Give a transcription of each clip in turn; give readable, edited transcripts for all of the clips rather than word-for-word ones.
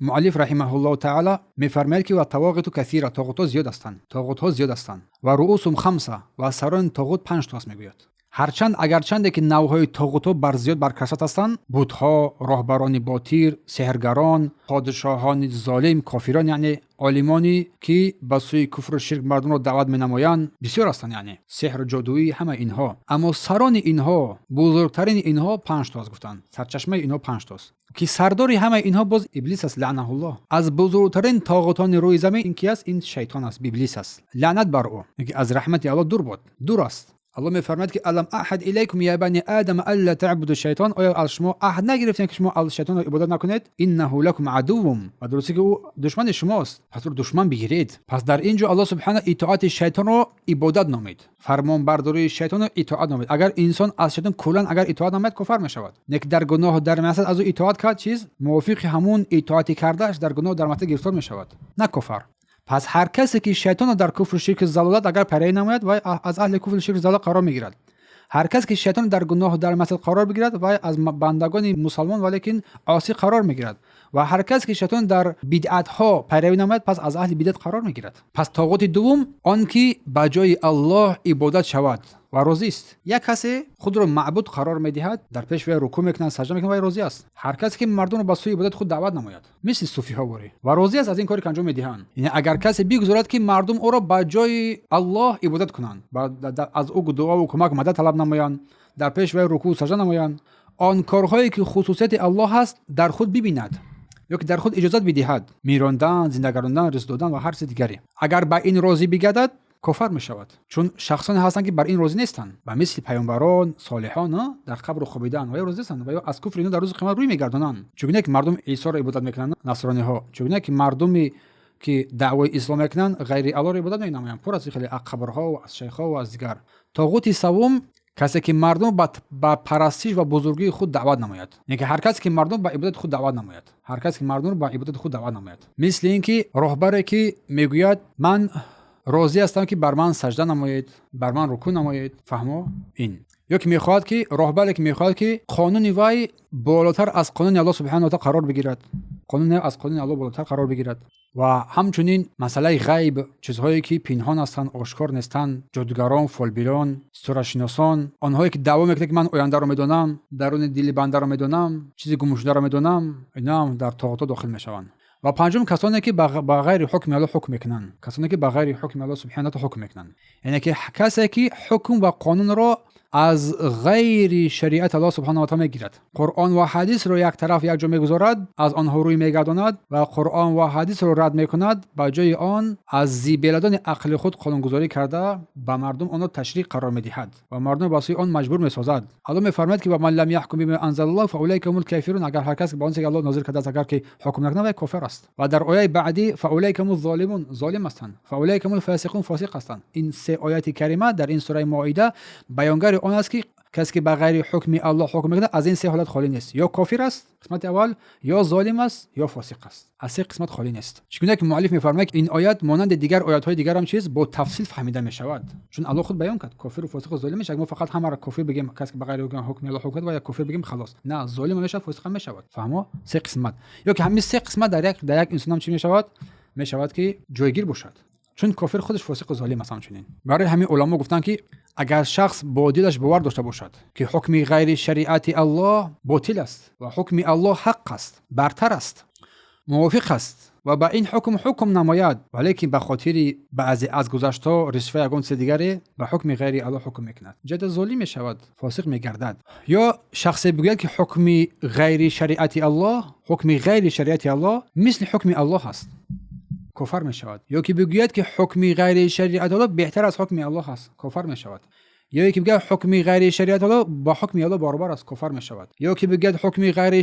مؤلف رحمه الله تعالی میفرماید که و طواغیت کثیره، طاغوت ها زیاد هستند، طاغوت ها زیاد هستند و رؤوسهم خمسه و سران طاغوت 5 تاست میگوید. هرچند اگرچند که نوعهای طاغوت ها بر زیاد بر کثرت هستند، بت‌ها، راهبران باطل، سحرگران، پادشاهان ظالم، کافران یعنی عالمانی که به سوی کفر و شرک مردم را دعوت می‌نمایند بسیار هستند، یعنی سحر و جادویی همه اینها. اما سران اینها، بزرگترین اینها 5 تاست گفتند. سرچشمه اینها 5 تاست که سرداری همه اینها باز ابلیس است لعنه الله. از بزرگترین طاغوتان روی زمین این کی است؟ این شیطان است، ابلیس است. لعنت بر او، میگه از رحمت الله دور باد، دور است. الله میفرماید که الم احد الیکم یا بنی آدم الا تعبدوا الشیطان، آیا از شما عهد نگرفتین که شما از شیطان را عبادت نکنید؟ انه لکم عدو، و درسته که او دشمن شماست، پس رو دشمن بگیرید. پس در اینجا الله سبحانه اطاعت شیطان را عبادت نامید، فرمان برداری شیطان را اطاعت نامید. اگر انسان از شیطان کلا اگر اطاعت نامید کافر میشود. نک در گناه و در معصیت از او اطاعت کرد چیز موافق همون اطاعت کردهش در گناه و در معصیت گرفتار میشود، نه کافر. پس هر کسی که شیطان در کفر و شرک و ضلالت اگر پیروی نماید و از اهل کفر و شرک و ضلالت قرار میگیرد. هر کسی که شیطان در گناه و در معصیت قرار بگیرد و از بندگان مسلمان ولیکن عاصی قرار میگیرد، و هر کسی که شیطان در بدعت ها پیروی نماید پس از اهل بدعت قرار میگیرد. پس طاغوت دوم آن که به جای الله عبادت شود و راضی است. یک کسی خود را معبود قرار میدهد، در پیش وی رکوع میکند، سجده میکند و راضی است. هر کسی که مردم را به سوی عبادت خود دعوت نماید، مثل صوفی ها وری، و راضی است از این کاری که انجام میدهند. یعنی اگر کسی بگذارد که مردم او را به جای الله عبادت کنند، از او دعا و کمک مدد طلب نمایند، در پیش وی رکوع و سجده نمایند، آن کارهایی که خصوصیت الله هست در خود ببیند یا که در خود اجازت بدهد، میراندن، زنده گرداندن، رزق دادن و هر چیز دیگری، اگر به این راضی بگردد کافر می شود. چون شخصانی هستند که بر این راضی نیستند و مثل پیامبران، صالحان در قبر خوابیدن و یا راضی هستند و یا از کفر اینو در روز قیامت روی میگردانند. چگونه که مردم عیسی را عبادت میکنند نصرانی ها، چگونه که مردمی که دعوای اسلام میکنند غیر الله را عبادت نمی‌نمایند، پر از خیلی قبرها و از شیخ‌ها و از دیگر. طاغوت سوم کسی که مردم با پرستش و بزرگی خود دعوت نماید، یعنی هر کسی که مردم با عبادت خود دعوت نماید، هر کسی که مردم با عبادت خود دعوت نماید، مثل اینکه راهبری که میگوید من راضی هستم که بر من سجده نمایید، بر من رکوع نمایید، فهمو این. یا که میخواد که راهبری که میخواد که قانون وی بالاتر از قانون الله سبحانه و تعالی قرار بگیرد، قانون از قانون الله بالاتر قرار بگیرد، و همچنین مسئله غیب، چیزهایی که پنهان هستند، آشکار نیستند، جادوگران، فالبیران، ستورشناسان، آنهایی که دعوا میکنند که من آینده رو میدونم، درون دل بنده رو میدونم، چیزی گم شده رو میدونم، اینا هم در طاغوت داخل میشوند. و پنجم کسانی که با غیر حکم الله حکم میکنند، کسانی که با غیر حکم الله سبحانه و تعالی حکم میکنند، یعنی که کسی که حکم و قانون را از غیر شریعت الله سبحانه و تعالی میگیرد، قرآن و حدیث رو یک طرف یک جا میگذارد، از آنها روی میگرداند و قرآن و حدیث رو رد میکند، با جای آن از زیبلدان عقل خود قانونگذاری کرده به مردم آن تشریع قرار میدهد و مردم با سوی آن مجبور میسازد. الله میفرماید که و من لم یحکم بما انزل الله فاولئک هم الکافرون، اگر هر کس با آنچه الله نازل کرده است اگر که حکم نکنه کافر است. و در آیه بعدی فاولئک هم الظالمون، ظالم هستند، فاولئک هم الفاسقون، فاسق هستند. این سه آیات کریمه در این سوره مائده بیانگر آن است که کسی که به غیر حکم الله حکم میکنه از این سه حالت خالی نیست، یا کافر است قسمت اول، یا ظالم است، یا فاسق است. از سه قسمت خالی نیست. چون که مؤلف میفرماید این آیات مانند دیگر آیات‌های دیگر هم چیز با تفصیل فهمیده میشود، چون الله خود بیان کرد کافر و فاسق و ظالم میشه. ما فقط همه را کافر بگیم، کسی که به غیر حکم الله حکم کنه و یا کافر بگیم خلاص، نه، ظالم میشه، فاسق هم میشود. فهمو؟ سه قسمت. یا که همین سه قسمت در یک انسان هم چی میشود که جایگیر باشد، چون کافر خودش فاسق و ظالم است. همچنین برای همین علما گفتن که اگر شخص با دلش باور داشته باشد که حکم غیر شریعت الله باطل است و حکم الله حق است، برتر است، موافق است و با این حکم نماید، ولیکن به خاطر بعضی از گذشته رشوه یگان چیز دیگری به حکم غیر الله حکم میکند، جد ظالم میشود، فاسق میگردد. یا شخص بگوید که حکم غیر شریعت الله، حکم غیر شریعت الله مثل حکم الله است، کافر می شود. یا که بگوید که حکم غیر شریعت الله بهتر از حکم الله است، کافر می شود. یا که بگوید حکم غیر شریعت الله با حکم الله برابر است، کافر می شود. یا که بگوید حکم غیر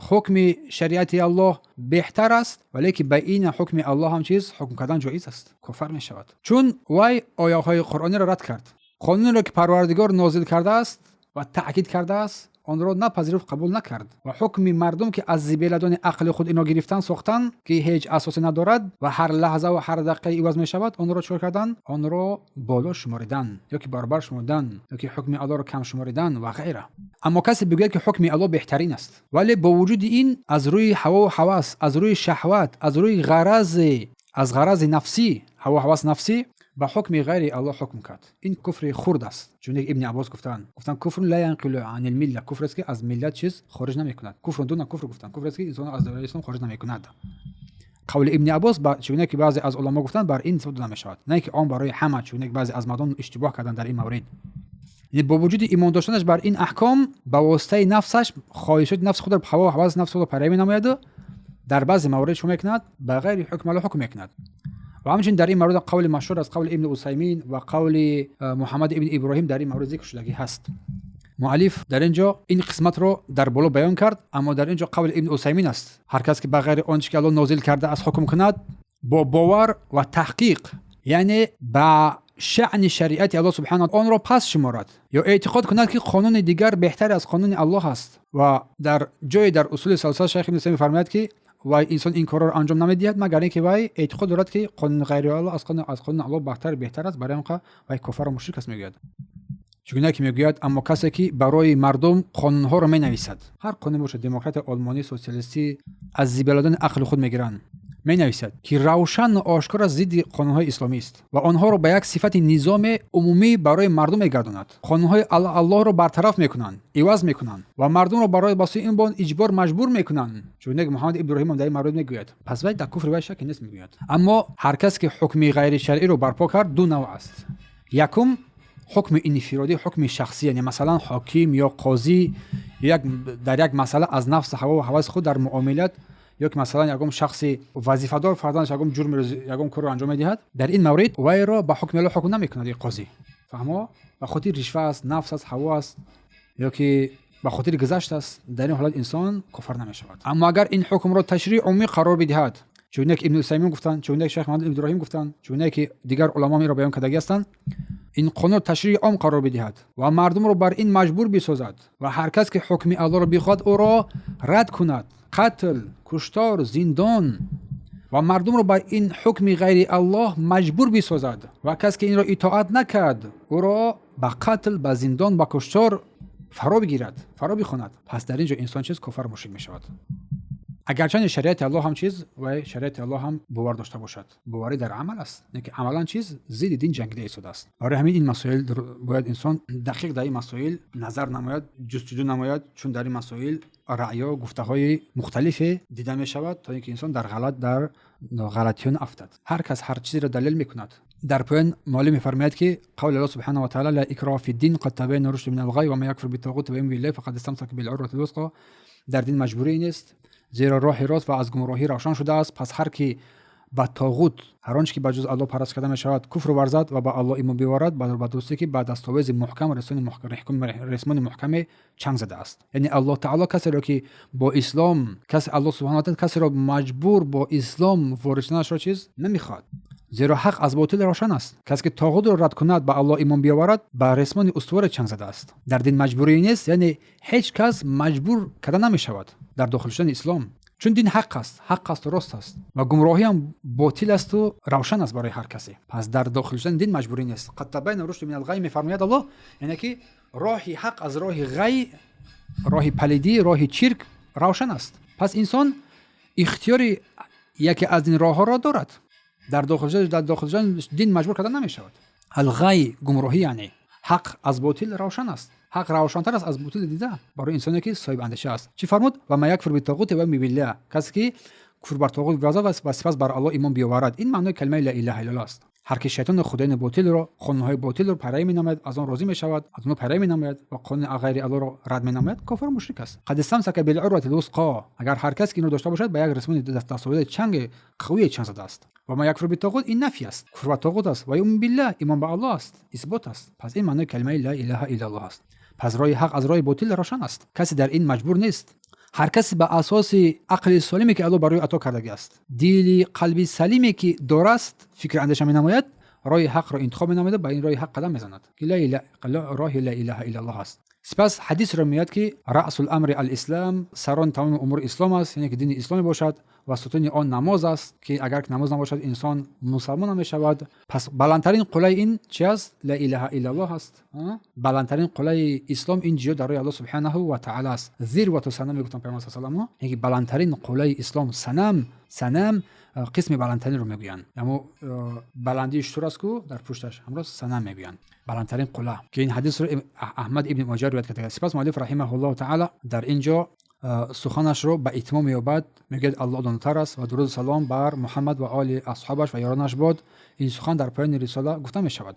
حکم شریعت الله بهتر است ولی که به این حکم الله هم چیز حکم کردن جایز است، کافر می شود. چون وی آیه های قرآنی را رد کرد، قانونی را که پروردگار نازل کرده است و تأکید کرده است آن را نپذیرفت، قبول نکرد و حکم مردم که از زباله‌دان عقل خود اینا گرفتن ساختن که هیچ اساسی ندارد و هر لحظه و هر دقیقه عوض می شود، آن را چور کردن، آن را بالا شماریدن یا که برابر شمردن یا که حکم الله را کم شماریدن و غیره. اما کسی بگوید که حکم الله بهترین است، ولی با وجود این از روی هوا و هوس، از روی شهوت، از روی غرض نفسی، هوا و هوس نفسی با حکم غیر الله حکم کرد. این کفر خرد است. چون ابن عباس گفتن کفر لا ينقل عن المله، کفر است که از ملت چیز خارج نمیکند. کفر دون کفر گفتن کفر است که انسان از دایره اسلام خارج نمیکند. قول ابن عباس چون که بعضی از علما گفتن بر این ثبوت نمیشود، نه که آن برای همه، چون که بعضی از مردم اشتباه کردن در این مورد. یعنی با وجود ایمان داشتنش بر این احکام، با واسطه نفسش خواهشات نفس خود را هوا و هوس نفس خود را پیروی نماید، در بعضی موارد شما میکند به غیر حکم الله حکم میکند. و همچنین در این مورد قول مشهور از قول ابن عثیمین و قول محمد ابن ابراهیم در این مورد ذکر شدگی هست. مؤلف در اینجا این قسمت رو در بالا بیان کرد، اما در اینجا قول ابن عثیمین است. هر کس که به غیر آنچه که الله نازل کرده از حکم کند با باور و تحقیق، یعنی با شأن شریعت الله سبحانه آن را پس شمارد یا اعتقاد کند که قانون دیگر بهتر از قانون الله است و در جای در اصول ثلاثه شیخ ابن عثیمین فرماید که و انسان این کار را انجام نمیدهد مگر اینکه وای اعتقاد دارد که قانون غیر الله از قانون الله بهتر است، برای آنها وای کافر و مشرک است میگوید. چگونه که میگوید اما کسی که برای مردم قانون ها را می نویسد، هر قانون باشه، دموکرات، آلمانی، سوسیالیستی، از زباله‌دان عقل خود میگیرند، می نویسد که روشن و آشکار از ضد قانون های اسلامی است و آنها را به یک صفت نظام عمومی برای مردم میگرداند. قانون های الله را برطرف میکنند، عوض میکنند و مردم را برای واسه این بان اجبار مجبور میکنند. چون محمد ابراهیم در این مورد میگوید پس وای در کفر وای شک نیست میگوید. اما هر کس که حکم غیر شرعی رو برپا کرد دو نوع است. یکم حکم انفرادی، حکم شخصی، یعنی مثلا حاکم یا قاضی در یک مسئله از نفس هوا و هوس خود در معاملات، یا که مثلا یکم شخصی وظیفه دار فرضاً یکم جرم یکم کار رو انجام میدهد، در این مورد وای را به حکم الله حکم نمیکند قاضی. فهمو به خاطر رشوه است، نفس است، هوا است، یا که به خاطر گذشت است، در این حالت انسان کافر نمیشود. اما اگر این حکم را تشریع عمومی قرار بدهد، چون ابن عثیمین گفتن، چون شیخ محمد ابراهیم گفتن، چون که دیگر علما می را بیان کردگی هستند، این قانون تشریع عام قرار بدهد و مردم را بر این مجبور بسازد و هر کس که حکم الله را بخواد او را رد کند، قتل، کشتار، زندان، و مردم را بر این حکم غیر الله مجبور بسازد و کسی که این را اطاعت نکرد او را به قتل، به زندان، به کشتار فرا بگیرد، فرا بخواند، پس در اینجا انسان چیز کافر مشرک می شود. اگرچه شریعت الله هم چیز و شریعت الله هم باور داشته باشد، باوری در عمل است، نه که عملا چیز ضد دین جنگیده ایستاده است. برای همین این مسائل باید انسان دقیق در این مسائل نظر نماید، جستجو نماید، چون در این مسائل رأی و گفته‌های مختلف دیده می شود تا اینکه انسان در غلطیان افتد. هر کس هر چیزی را دلیل میکند. در پایان مولوی میفرماید که قول الله سبحانه و تعالی لا اکراه فی الدین قد تبین الرشد من الغی و من یکفر بالطاغوت و یؤمن بالله فقد استمسک بالعروة الوثقی. در دین مجبوری نیست، زیرا راه راست و از گمراهی روشن شده است. پس هر کی با طاغوت، هر آنچه که بجز الله پرست کرده می شود، کفر ورزد و با الله ایمان بیاورد، به درستی که بعد از دستاویز محکم رسمان محکم چنگ زده است. یعنی الله تعالی کسی را که با اسلام، الله سبحانه و تعالی کسی را مجبور با اسلام وارد شدنش را چیز نمیخواد، زیرا حق از باطل روشن است. کسی که طاغوت را رد کند به الله ایمان بیاورد، به رسمان استوار چنگ زده است. در دین مجبوری نیست، یعنی هیچ کس مجبور کرده نمی شود در داخل شدن اسلام، چون دین حق است و راست است و گمراهی هم باطل است و روشن است برای هر کسی. پس در داخل شدن دین مجبوری نیست. قد تبین الرشد من الغی میفرماید الله، یعنی که راه حق از راه غی، راه پلیدی، راه شرک روشن است. پس انسان اختیار یکی از این راه ها را دارد. در داخل شدن دین مجبور کردن نمی شود. الغی گمراهی، یعنی حق از باطل روشن است. حق روشن‌تر است از باطل دیده برای انسانی که صاحب اندیشه است. چی فرمود؟ و ما یکفر بالطاغوت و یؤمن بالله، کسی که کفر بر طاغوت ورزد و سپس بر الله ایمان بیاورد. این معنای کلمه لا اله الا الله است. هر کی شیطان خدایان باطل را، قانون‌های باطل را پیروی می‌نماید، از آن راضی می‌شود، از آن پیروی می‌نماید و قانون غیر الله را رد می‌نماید، کافر مشرک است. قد استمسک بالعروة الوثقی، اگر هر کس که اینو داشته باشد به یک رسمان دستاورد چنگ قوی چنگ زده است. و ما یکفر بالطاغوت، این نفی است، کفر بر طاغوت است. و یؤمن بالله، ایمان به الله است، اثبات است. پس این معنای کلمه لا اله الا الله است. پس راه حق از راه باطل روشن است. کسی در این مجبور نیست. هر کسی به اساس عقل سالمی که الله برای عطا کرده است، دل قلبی سلیمی که درست فکر اندیشه می‌نماید، راه حق را انتخاب می‌نماید، به این راه حق قدم می‌زند که راه لا اله الا الله است. سپس حدیث رو میاد که رأس الامر الاسلام، سران تمام امور اسلام است، یعنی که دین اسلامی باشد و ستون آن نماز است که اگر نماز نباشد انسان مسلمان نمیشود. پس بلندترین قله این چی است؟ لا اله الا الله است. بلندترین قله اسلام این جهاد در راه الله سبحانه و تعالی است. ذروة صنم میگفتن پیامبر صلی الله علیه و آله، یعنی بلندترین قله اسلام صنم قسم بلندترین رو میگویند. اما بلندی اشتر است که در پشتش همراه صنم میگویند. بلندترین قله که این حدیث رو احمد ابن ماجه روایت کرده. سپس مؤلف رحمه الله تعالی در اینجا سخنش رو به اتمام می‌یابد، میگه الله داناتر است و درود و سلام بر محمد و آل اصحابش و یارانش باد. این سخن در پایان رساله گفته می شود.